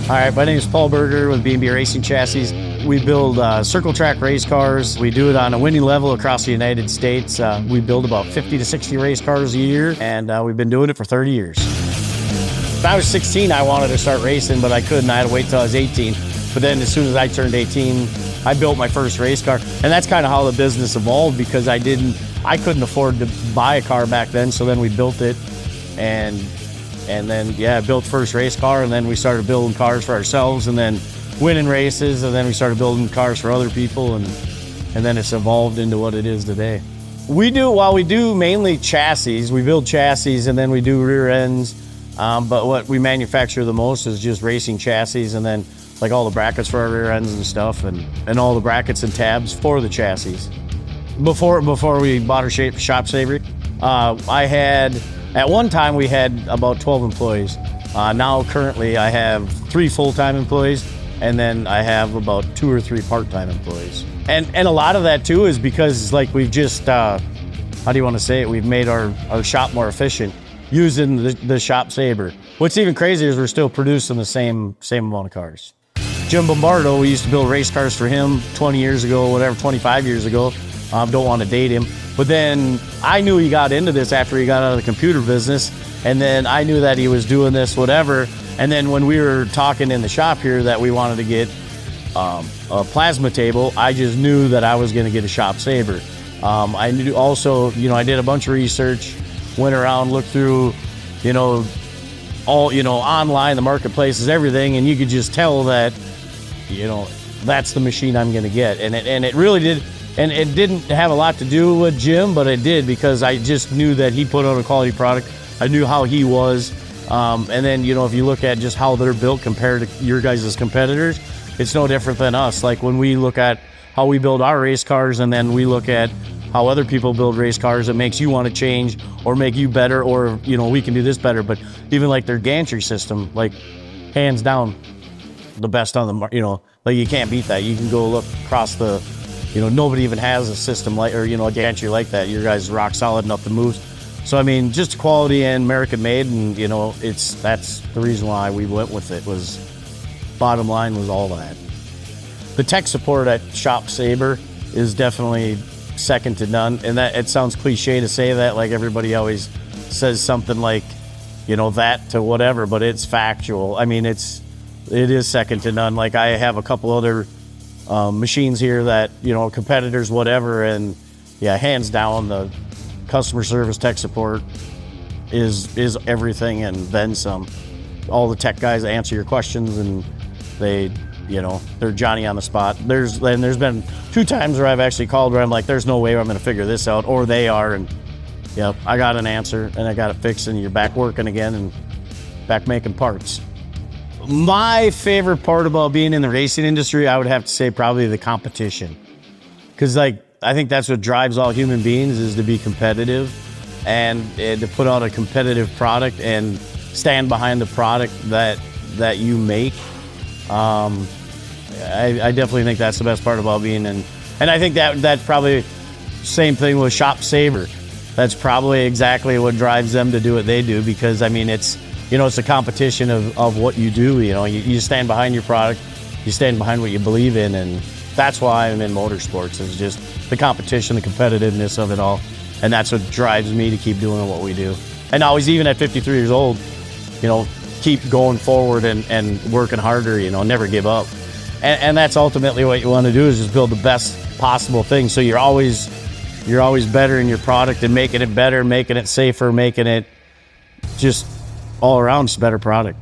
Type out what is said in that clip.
All right, my name is Paul Berger with B&B Racing Chassis. We build circle track race cars. We do it on a winning level across the United States. We build about 50 to 60 race cars a year, and we've been doing it for 30 years. When I was 16, I wanted to start racing, but I couldn't. I had to wait till I was 18. But then as soon as I turned 18, I built my first race car. And that's kind of how the business evolved, because I couldn't afford to buy a car back then. So then we built it, and then, yeah, built first race car, and then we started building cars for ourselves, and then winning races, and then we started building cars for other people, and then it's evolved into what it is today. We do mainly chassis. We build chassis, and then we do rear ends, but what we manufacture the most is just racing chassis, and then like all the brackets for our rear ends and stuff, and all the brackets and tabs for the chassis. Before we bought our ShopSabre, at one time we had about 12 employees. Now currently I have 3 full-time employees, and then I have about 2 or 3 part-time employees. And a lot of that too is because, like, we've just, how do you want to say it? We've made our shop more efficient using the ShopSabre. What's even crazier is we're still producing the same amount of cars. Jim Bombardo, we used to build race cars for him 20 years ago, whatever, 25 years ago. Don't want to date him. But then I knew he got into this after he got out of the computer business, and then I knew that he was doing this, whatever. And then when we were talking in the shop here that we wanted to get a plasma table, I just knew that I was going to get a ShopSabre. I knew also, I did a bunch of research, went around, looked through, all, online, the marketplaces, everything, and you could just tell that, that's the machine I'm going to get. And it really did. And it didn't have a lot to do with Jim, but it did, because I just knew that he put out a quality product. I knew how he was. And then, if you look at just how they're built compared to your guys' competitors, it's no different than us. Like when we look at how we build our race cars, and then we look at how other people build race cars, it makes you want to change or make you better, or, we can do this better. But even like their gantry system, like hands down, the best on the market, like you can't beat that. You can go look across the, nobody even has a system like, or, a gantry like that. Your guys rock solid, nothing moves. So, I mean, just quality and American made, and, that's the reason why we went with it. Was bottom line was all that. The tech support at ShopSabre is definitely second to none. And that, it sounds cliche to say that, like everybody always says something like, that to whatever, but it's factual. I mean, it is second to none. Like I have a couple other machines here that, competitors, whatever, and yeah, hands down, the customer service tech support is everything and then some. All the tech guys answer your questions, and they, they're Johnny on the spot. There's been 2 times where I've actually called where I'm like, there's no way I'm gonna figure this out, or they are, and yep, I got an answer and I got it fixed, and you're back working again and back making parts. My favorite part about being in the racing industry, I would have to say probably the competition. Because I think that's what drives all human beings, is to be competitive and to put out a competitive product and stand behind the product that you make. I definitely think that's the best part about being in. And I think that's probably same thing with ShopSabre. That's probably exactly what drives them to do what they do, because I mean, it's a competition of what you do. You stand behind your product, you stand behind what you believe in, and that's why I'm in motorsports, is just the competition, the competitiveness of it all. And that's what drives me to keep doing what we do. And always, even at 53 years old, keep going forward and working harder, never give up. And that's ultimately what you want to do, is just build the best possible thing. So you're always better in your product and making it better, making it safer, making it just all around just a better product.